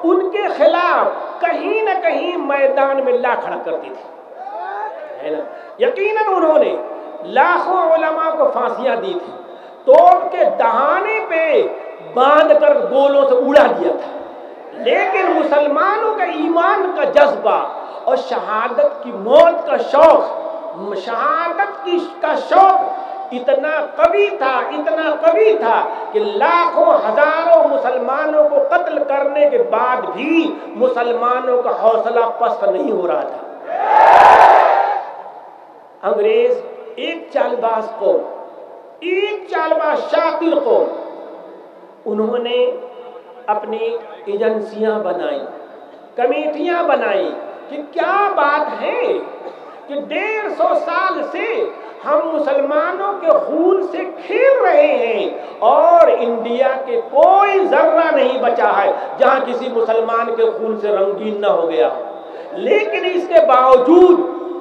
ان کے خلاف کہیں نہ کہیں میدان میں لا کھڑا کرتی تھی، ہے نا۔ یقیناً انہوں نے لاکھوں علماء کو پھانسیاں دی تھی، توپ کے دہانے پہ باندھ کر گولوں سے اڑا دیا تھا، لیکن مسلمانوں کا ایمان کا جذبہ اور شہادت کی موت کا شوق، شہادت کا شوق اتنا قوی تھا کہ لاکھوں ہزاروں مسلمانوں کو قتل کرنے کے بعد بھی مسلمانوں کا حوصلہ پست نہیں ہو رہا تھا۔ انگریز ایک چالباز قوم، ایک چالباز شاطر قوم، انہوں نے اپنی ایجنسیاں بنائیں، کمیٹیاں بنائیں کہ کیا بات ہے کہ 150 سال سے ہم مسلمانوں کے خون سے کھیل رہے ہیں اور انڈیا کے کوئی ذرہ نہیں بچا ہے جہاں کسی مسلمان کے خون سے رنگین نہ ہو گیا، لیکن اس کے باوجود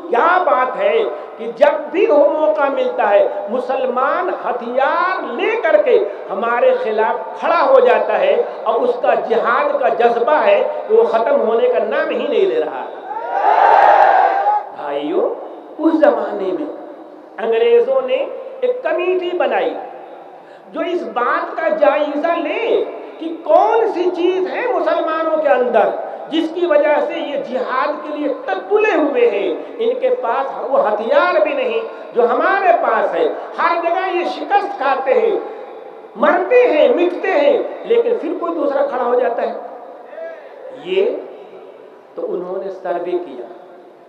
کیا بات ہے کہ جب بھی وہ موقع ملتا ہے مسلمان ہتھیار لے کر کے ہمارے خلاف کھڑا ہو جاتا ہے، اور اس کا جہاد کا جذبہ ہے کہ وہ ختم ہونے کا نام ہی نہیں لے رہا۔ بھائیو، اس زمانے میں انگریزوں نے ایک کمیٹی بنائی جو اس بات کا جائزہ لے کہ کون سی چیز ہے مسلمانوں کے اندر جس کی وجہ سے یہ جہاد کے لیے تلے ہوئے ہیں، ان کے پاس وہ ہتھیار بھی نہیں جو ہمارے پاس ہے، ہر جگہ یہ شکست کھاتے ہیں، مرتے ہیں، مٹتے ہیں، لیکن پھر کوئی دوسرا کھڑا ہو جاتا ہے۔ یہ تو انہوں نے سروے کیا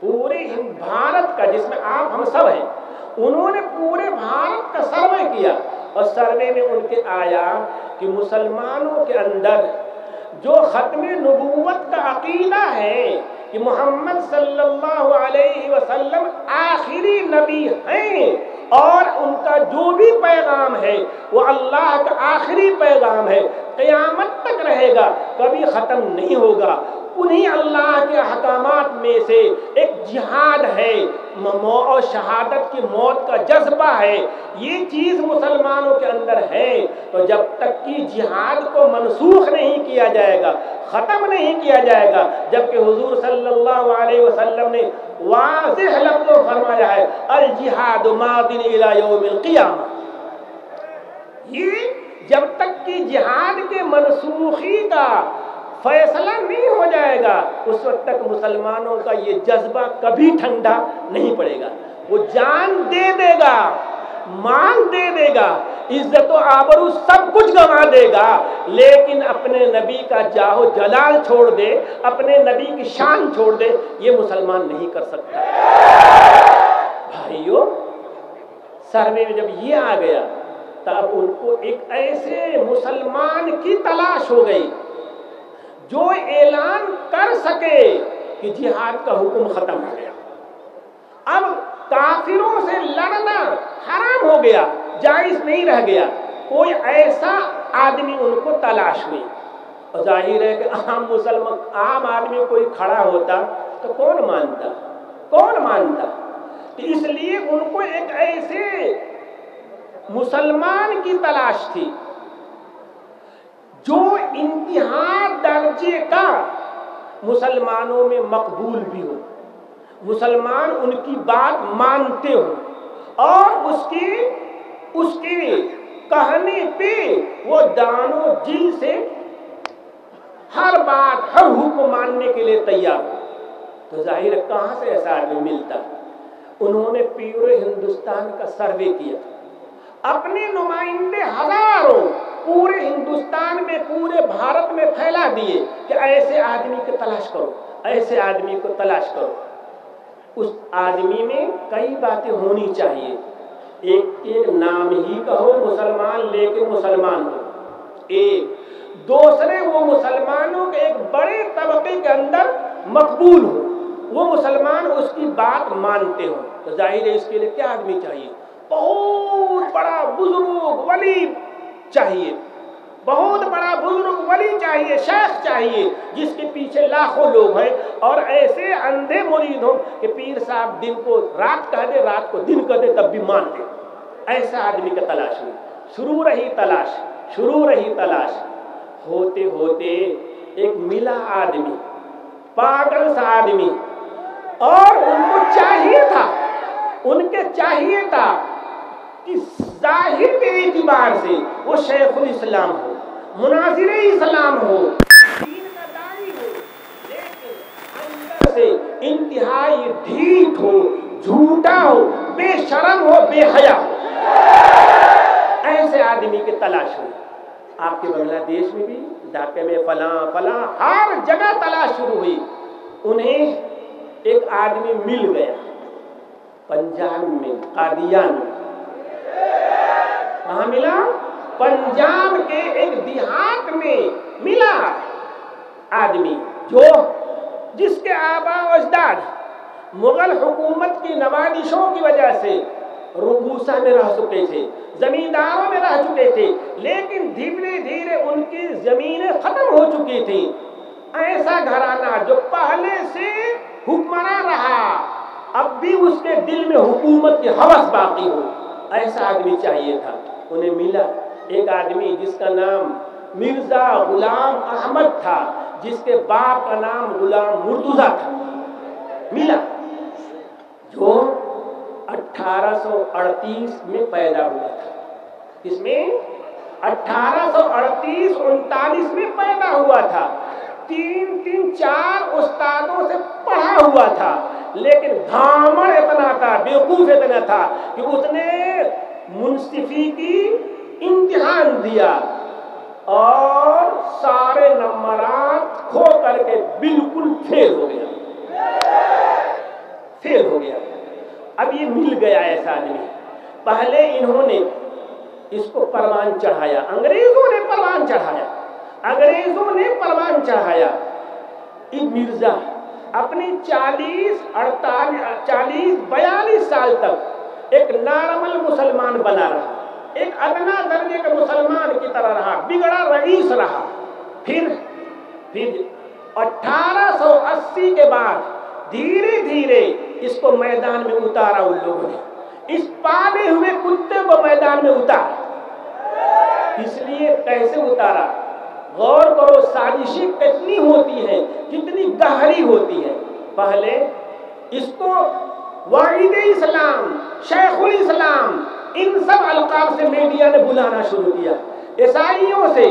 پورے بھارت کا، جس میں آپ ہم سب ہیں، انہوں نے پورے بھارت کا سروے کیا، اور سروے میں ان کے آیا کہ مسلمانوں کے اندر جو ختم نبوت کا عقیدہ ہے کہ محمد صلی اللہ علیہ وسلم آخری نبی ہیں اور ان کا جو بھی پیغام ہے وہ اللہ کا آخری پیغام ہے، قیامت تک رہے گا، کبھی ختم نہیں ہوگا، انہی اللہ کے احکامات میں سے ایک جہاد ہے اور شہادت کی موت کا جذبہ ہے، یہ چیز مسلمانوں کے اندر ہے۔ تو جب تک کہ جہاد کو منسوخ نہیں کیا جائے گا، ختم نہیں کیا جائے گا، جبکہ حضور صلی اللہ علیہ وسلم نے واضح لفظوں فرمایا ہے الجہاد ماض الی یوم القیامہ، یہ جب تک کہ جہاد کے منسوخی کا فیصلہ نہیں ہو جائے گا اس وقت تک مسلمانوں کا یہ جذبہ کبھی ٹھنڈا نہیں پڑے گا، وہ جان دے دے گا، مال دے دے گا، عزت و آبرو سب کچھ گنوا دے گا، لیکن اپنے نبی کا جاہ و جلال چھوڑ دے، اپنے نبی کی شان چھوڑ دے، یہ مسلمان نہیں کر سکتا۔ بھائیو، سروے میں جب یہ آ گیا تب ان کو ایک ایسے مسلمان کی تلاش ہو گئی جو اعلان کر سکے کہ جہاد کا حکم ختم ہو گیا، اب کافروں سے لڑنا حرام ہو گیا، جائز نہیں رہ گیا، کوئی ایسا آدمی ان کو تلاش ہوئی، اور ظاہر ہے کہ عام آدمی کوئی کھڑا ہوتا تو کون مانتا، تو اس لیے ان کو ایک ایسے مسلمان کی تلاش تھی جو انتہا درجے کا مسلمانوں میں مقبول بھی ہو، مسلمان ان کی بات مانتے ہو اور اس کے کہنے پہ وہ دان و دل سے ہر بات ہر حکم ماننے کے لیے تیار ہو، تو ظاہر ہے کہاں سے ایسا آدمی ملتا۔ انہوں نے پورے ہندوستان کا سروے کیا، اپنے نمائندے ہزاروں پورے ہندوستان میں پورے بھارت میں پھیلا دیے کہ ایسے آدمی کو تلاش کرو، ایسے آدمی کو تلاش کرو۔ اس آدمی میں کئی باتیں ہونی چاہیے، ایک نام ہی کا ہو مسلمان لیکن مسلمان ہو، ایک دوسرے وہ مسلمانوں کے ایک بڑے طبقے کے اندر مقبول ہو، وہ مسلمان اس کی بات مانتے ہو، تو ظاہر ہے اس کے لیے کیا آدمی چاہیے، بہت بڑا بزرگ ولی چاہیے، بہت بڑا بزرگ ولی چاہیے، شیخ چاہیے جس کے پیچھے لاکھوں لوگ ہیں اور ایسے اندھے مرید ہوں کہ پیر صاحب دن کو رات کہہ دے رات کو دن کہہ دے تب بھی مان دے، ایسا آدمی کا تلاش ہوئی، شروع رہی تلاش، ہوتے ہوتے ایک ملا آدمی، پاگل سا آدمی، اور ان کو چاہیے تھا، ان کے چاہیے تھا کہ ظاہر کے اعتبار سے وہ شیخ الاسلام ہو، مناظر اسلام ہو، دین کا داعی ہو، لیکن اندر سے انتہائی ڈھیٹ ہو، جھوٹا ہو، بے شرم ہو، بے حیا ہو۔ ایسے آدمی کی تلاش ہوئی۔ آپ کے بنگلہ دیش میں بھی، ڈھاکے میں، فلاں ہر جگہ تلاش شروع ہوئی۔ انہیں ایک آدمی مل گیا پنجاب میں، قادیان میں۔ کہاں ملا؟ پنجاب کے ایک دیہات میں ملا آدمی جس کے آباء و اجداد مغل حکومت کی نوازشوں کی وجہ سے ربوسہ میں رہ چکے تھے، زمینداروں میں رہ چکے تھے، لیکن دھیرے دھیرے ان کی زمینیں ختم ہو چکی تھیں۔ ایسا گھرانہ جو پہلے سے حکمراں رہا، اب بھی اس کے دل میں حکومت کی ہوس باقی ہو، ایسا آدمی چاہیے تھا۔ انہیں ملا ایک آدمی جس کا نام مرزا غلام احمد تھا، جس کے باپ کا نام غلام مرتضیٰ تھا۔ ملا جو 1838 میں پیدا ہوا تھا۔ اس میں 1838-39 میں پیدا ہوا تھا۔ 3-4 استادوں سے پڑھا ہوا تھا، لیکن گھامڑ اتنا تھا، بیوقوف اتنا تھا کہ اس نے منصفی کی امتحان دیا اور سارے نمبرات کھو کر کے بالکل فیل ہو گیا۔ اب یہ مل گیا ایسا آدمی۔ پہلے انہوں نے اس کو پروان چڑھایا، انگریزوں نے پروان چڑھایا۔ مرزا اپنی 40-42 سال تک ایک نارمل مسلمان بنا رہا، ایک ادنا درجے کے مسلمان کی طرح رہا، بگڑا رئیس رہا۔ پھر 1880 کے بعد دھیرے دھیرے اس کو میدان میں اتارا ان لوگوں نے، اس پالے ہوئے کتے کو میدان میں اتارا۔ اس لیے کیسے اتارا؟ غور کرو، سازشیں کتنی ہوتی ہیں، کتنی گہری ہوتی ہیں۔ پہلے اس کو واحد اسلام، شیخ الاسلام، ان سب القاب سے میڈیا نے بلانا شروع کیا۔ عیسائیوں سے،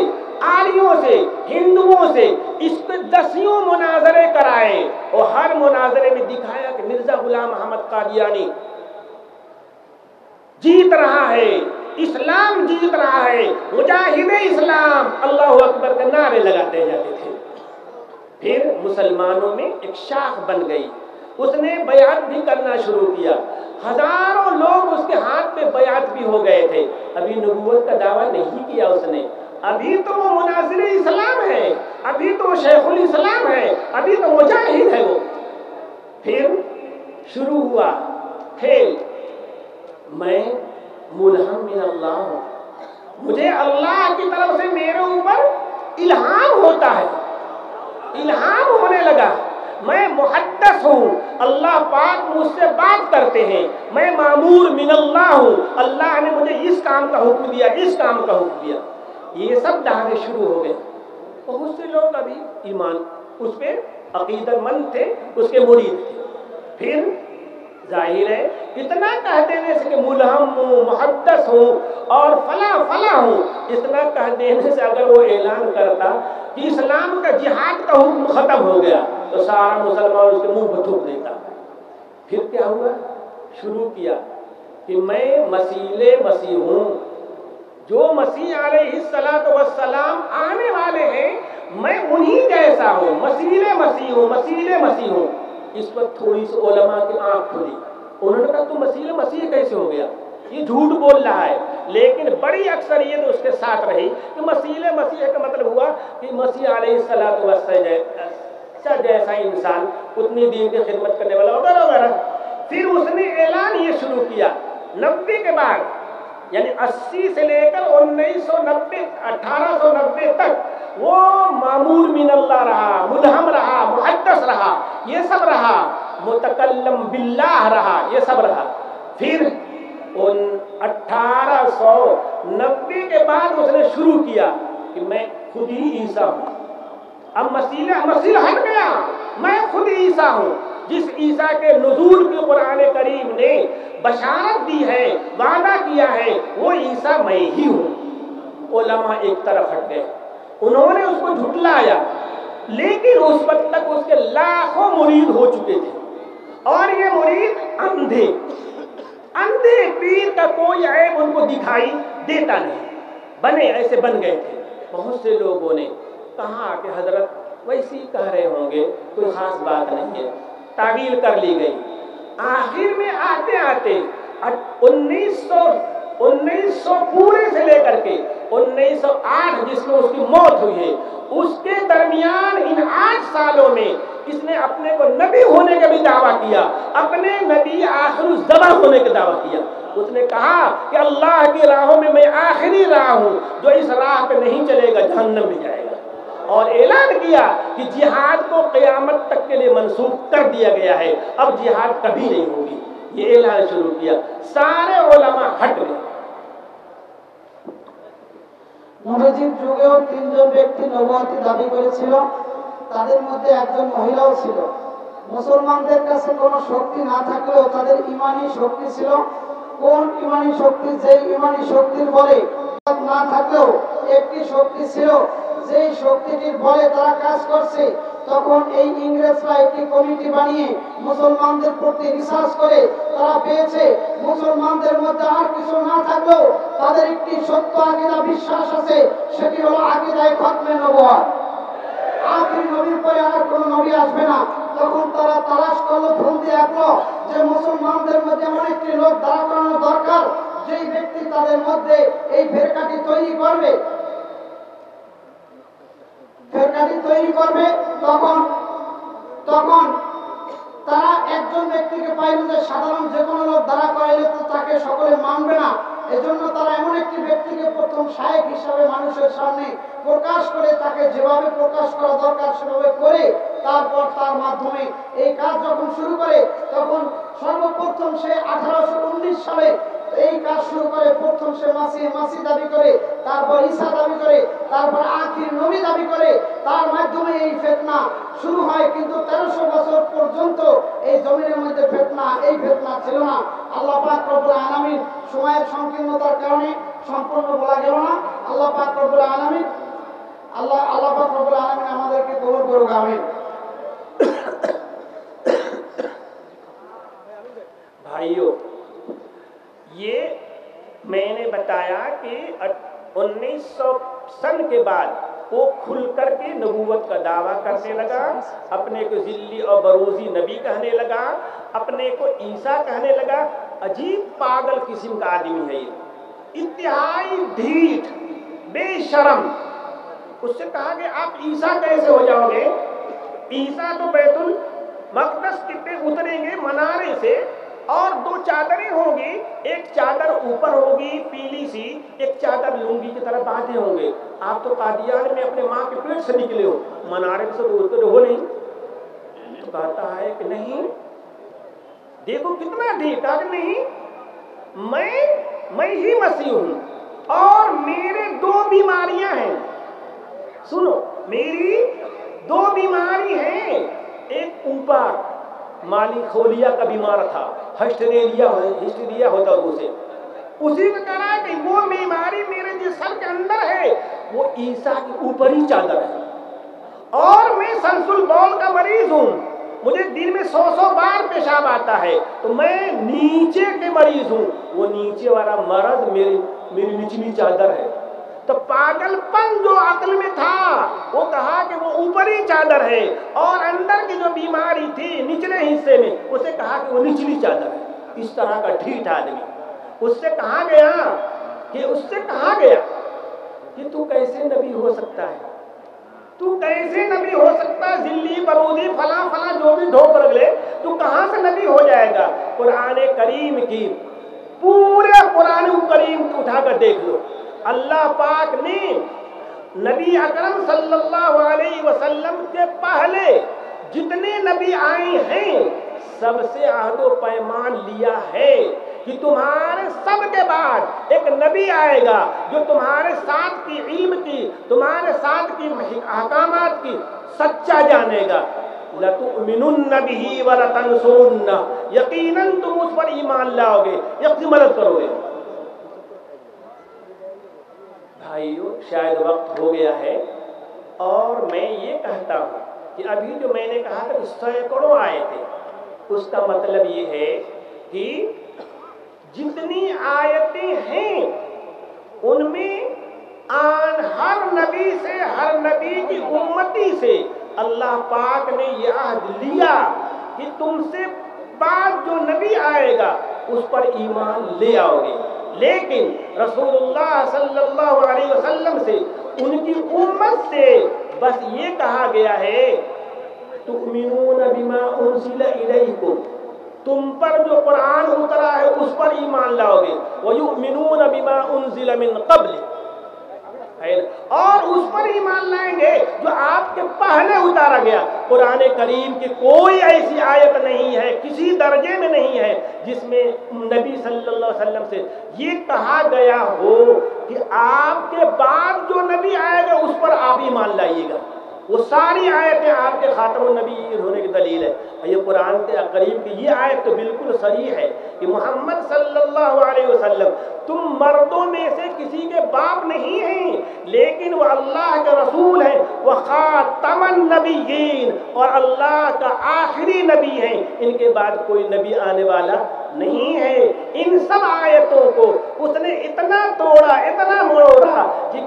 آریوں سے، ہندوؤں سے اس کے 10 مناظرے کرائے، اور ہر مناظرے میں دکھایا کہ مرزا غلام احمد قادیانی جیت رہا ہے، اسلام جیت رہا ہے، مجاہد اسلام، اللہ اکبر کے نعرے لگاتے جاتے تھے۔ پھر مسلمانوں میں ایک شاخ بن گئی، اس نے بیعت بھی کرنا شروع کیا، ہزاروں لوگ اس کے ہاتھ میں بیعت بھی ہو گئے تھے۔ ابھی نبوت کا دعویٰ نہیں کیا اس نے، ابھی تو وہ مناظر اسلام ہے، ابھی تو شیخ الاسلام ہے، ابھی تو مجاہد ہے وہ۔ پھر شروع ہوا کھیل، میں ملہم من اللہ ہوں، مجھے اللہ کی طرف سے میرے اوپر الہام ہوتا ہے، الہام ہونے لگا، میں محدث ہوں، اللہ پاک مجھ سے بات کرتے ہیں، میں مامور من اللہ ہوں، اللہ نے مجھے اس کام کا حکم دیا، اس کام کا حکم دیا۔ یہ سب دعوے شروع ہو گئے۔ بہت سے لوگ ابھی ایمان اس پہ عقیدت مند تھے، اس کے مرید تھے۔ پھر ظاہر ہے اتنا کہہ دینے سے کہ ملہم ہوں، محدث ہوں اور فلاں ہوں، اتنا کہہ دینے سے اگر وہ اعلان کرتا کہ اسلام کا جہاد کا حکم ختم ہو گیا تو سارا مسلمان اس کے منہ پہ تھوک دیتا۔ پھر کیا ہوا؟ شروع کیا کہ میں مسیح ہوں، جو مسیح علیہ السلام آنے والے ہیں میں انہی جیسا ہوں، مسیح ہوں۔ اس پر تھوڑی سی علماء کی آنکھ کھلی، انہوں نے کہا تو مسیح کیسے ہو گیا، یہ جھوٹ بول رہا ہے۔ لیکن بڑی اکثریت اس کے ساتھ رہی کہ مسیح کا مطلب ہوا کہ مسیح علیہ السلام جیسا انسان، اتنی دین کی خدمت کرنے والا وغیرہ وغیرہ۔ پھر اس نے اعلان یہ شروع کیا 90 کے بعد، یعنی 80 سے لے کر 1890 تک وہ مامور من اللہ رہا، ملہم رہا، محدث رہا، یہ سب رہا، متکلم باللہ رہا، یہ سب رہا۔ پھر 1890 کے بعد اس نے شروع کیا کہ میں خود ہی عیسیٰ ہوں، اب مسیح ہٹ گیا، میں خود عیسیٰ ہوں۔ جس عیسیٰ کے نزول کی قرآن کریم نے بشارت دی ہے، وعدہ کیا ہے، وہ عیسیٰ میں ہی ہوں۔ علماء ایک طرف ہٹ گئے، انہوں نے اس کو جھٹلایا، لیکن اس وقت تک اس کے لاکھوں مرید ہو چکے تھے، اور یہ مرید اندھے پیر کا کوئی عیب ان کو دکھائی دیتا نہیں، ایسے بن گئے تھے۔ بہت سے لوگوں نے کہا کہ حضرت ویسی کہہ رہے ہوں گے، کوئی خاص بات نہیں ہے، تعویل کر لی گئی۔ آخر میں آتے آتے 1900 پورے سے لے کر کے 1908 جس میں اس کی موت ہوئی ہے، اس کے درمیان ان 8 سالوں میں اس نے اپنے کو نبی ہونے کا بھی دعویٰ کیا، اپنے نبی آخر الزمان ہونے کا دعویٰ کیا۔ اس نے کہا کہ اللہ کی راہوں میں آخری راہ ہوں، جو اس راہ پہ نہیں چلے گا جہنم میں جائے گا، اور اعلان کیا کہ جہاد کو قیامت تک کے لیے منسوخ کر دیا گیا ہے، اب جہاد کبھی نہیں ہوگی، یہ اعلان شروع کیا۔ سارے علماء ہٹ گئے۔ নবীজির যুগেও 3 জন ব্যক্তি নবুয়তি দাবি করেছিল, তাদের মধ্যে একজন মহিলাও ছিল। মুসলমানদের কাছে কোনো শক্তি না থাকলেও তাদের ঈমানি শক্তি ছিল। কোন ঈমানি শক্তি? যেই ঈমানি শক্তির বলে না থাকলেও একটি শক্তি ছিল, যেই শক্তিটির বলে তারা কাজ করছে। তখন এই ইংরেজরা একটি কমিটি বানিয়ে মুসলমানদের প্রতি রিসার্চ করে তারা পেয়েছে মুসলমানদের মধ্যে আর কিছু না থাকলেও তাদের একটি সত্য আকীদা বিশ্বাস আছে, সেটি হলো আকীদায়ে খতমে নবুয়ত। আখির নবীর পরে আর কোনো নবী আসবে না। তখন তারা তালাশ করলো, ফন্দি আঁকলো যে মুসলমানদের মধ্যে এমন একটি লোক দাঁড়া করানো দরকার, যেই ব্যক্তি তাদের মধ্যে এই ফেরকাটি তৈরি করবে। তখন তারা একজন ব্যক্তিকে পাইল যে সাধারণ যে কোনো লোক দাঁড়া করাইলে তো তাকে সকলে মানবে না। এজন্য তারা এমন একটি ব্যক্তিকে প্রথম শায়েখ হিসাবে মানুষের সামনে প্রকাশ করে, তাকে যেভাবে প্রকাশ করা দরকার সেভাবে করে, তারপর তার মাধ্যমে এই কাজ যখন শুরু করে, তখন সর্বপ্রথম সে 1819 সালে এই কাজ শুরু করে। প্রথম সে মাসি দাবি করে, তারপর ঈসা দাবি করে, তারপর আখির নবী দাবি করে। তার মাধ্যমে এই ফিতনা শুরু হয়। কিন্তু 1300 বছর পর্যন্ত এই জমিনের মধ্যে এই ফিতনা ছিল না। আল্লাহ পাক রব্বুল আলামিন সময়ের সংকীর্ণতার কারণে সম্পূর্ণ বলা গেল না। আল্লাহ পাক রব্বুল আলামিন আমাদেরকে কবুল করুক, আমিন। بھائیوں، یہ میں نے بتایا کہ 1900 سن کے بعد وہ کھل کر کے نبوت کا دعویٰ کرنے لگا، اپنے کو ذلی اور بروزی نبی کہنے لگا، اپنے کو عیسیٰ کہنے لگا۔ عجیب پاگل قسم کا آدمی ہے یہ، انتہائی ڈھیٹ، بے شرم۔ اس سے کہا کہ آپ عیسیٰ کیسے ہو جاؤ گے؟ عیسیٰ تو بیت المقدس کے اتریں گے منارے سے، اور 2 چادریں ہوں گی، ایک چادر اوپر ہوگی پیلی سی، ایک چادر لنگی کی طرح باندھے ہوں گے۔ آپ تو قادیان میں اپنے ماں کے پیٹ سے نکلے ہو، منارے سے تو اترے ہو نہیں۔ تو کہتا ہے کہ نہیں، دیکھو کتنا ڈھیٹا کہ نہیں، میں ہی مسیح ہوں، اور میرے 2 بیماریاں ہیں۔ سنو، میری 2 بیماری ہیں۔ ایک اوپر مالی خولیا کا بیمار تھا، ہسٹیریا ہوتا اسے، اسی نے کہا کہ وہ بیماری میرے جسم کے اندر ہے، وہ عیسیٰ کے اوپر ہی چادر ہے۔ اور میں سلسل بول کا مریض ہوں، مجھے دن میں 100 بار پیشاب آتا ہے، تو میں نیچے کے مریض ہوں، وہ نیچے والا مرض میری نچلی چادر ہے۔ تو پاگل پن جو عقل میں تھا وہ کہا کہ وہ اوپری چادر ہے، اور اندر کی جو بیماری تھی نچلے حصے میں، اسے کہا کہ وہ نچلی چادر ہے۔ اس طرح کا ڈھیٹ آدمی، اس سے کہا گیا کہ تو کیسے نبی ہو سکتا ہے، تو کیسے نبی ہو سکتا ہے، ذلی برودی فلاں جو بھی ڈھوک رکھ لے، تو کہاں سے نبی ہو جائے گا؟ قرآن کریم کی پورے قرآن کریم کو اٹھا کر دیکھ لو، اللہ پاک نے نبی اکرم صلی اللہ علیہ وسلم کے پہلے جتنے نبی آئے ہیں سب سے عہد و پیمان لیا ہے کہ تمہارے سب کے بعد ایک نبی آئے گا جو تمہارے ساتھ کی علم کی، تمہارے ساتھ کی احکامات کی سچا جانے گا۔ لَتُؤْمِنُنَّ بِهِ وَلَتَنْصُرُنَّهُ، یقیناً تم اس پر ایمان لاؤ گے، یقیناً مدد کرو گے۔ بھائیو شاید وقت ہو گیا ہے، اور میں یہ کہتا ہوں کہ ابھی جو میں نے کہا تھا کہ سینکڑوں آئے تھے، اس کا مطلب یہ ہے کہ جتنی آیتیں ہیں ان میں ہر نبی سے، ہر نبی کی امتی سے اللہ پاک نے یہ عہد لیا کہ تم سے بعد جو نبی آئے گا اس پر ایمان لے آؤ گے، لیکن رسول اللہ صلی اللہ علیہ وسلم سے، ان کی امت سے بس یہ کہا گیا ہے تؤمنون بما انزل الیکم، تم پر جو قرآن اترا ہے اس پر ایمان لاؤ گے، وَيُؤْمِنُونَ بِمَا أُنزِلَ مِن قَبْلِ، اور اس پر ایمان لائیں گے جو آپ کے پہلے اتارا گیا۔ قرآن کریم کی کوئی ایسی آیت نہیں ہے، کسی درجے میں نہیں ہے جس میں نبی صلی اللہ علیہ وسلم سے یہ کہا گیا ہو کہ آپ کے بعد جو نبی آئے گا اس پر آپ ایمان لائیے گا۔ وہ ساری آیتیں آپ کے خاتم النبی ہونے کی دلیل ہے۔ یہ قرآن کریم کی یہ آیت تو بالکل صریح ہے کہ محمد صلی اللہ علیہ وسلم تم مردوں میں سے کسی کے باپ نہیں ہیں، لیکن وہ اللہ کے رسول ہیں، وہ خاتم النبیین، اور اللہ کا آخری نبی ہیں، ان کے بعد کوئی نبی آنے والا نہیں ہے۔ ان سب آیتوں کو اس نے اتنا توڑا، اتنا مروڑا کہ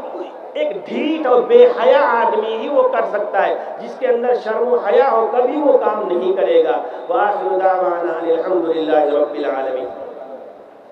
ایک ڈھیٹ اور بے حیا آدمی ہی وہ کر سکتا ہے، جس کے اندر شرم و حیا ہو کبھی وہ کام نہیں کرے گا۔ وآخر دعوانا الحمدللہ رب العالمین۔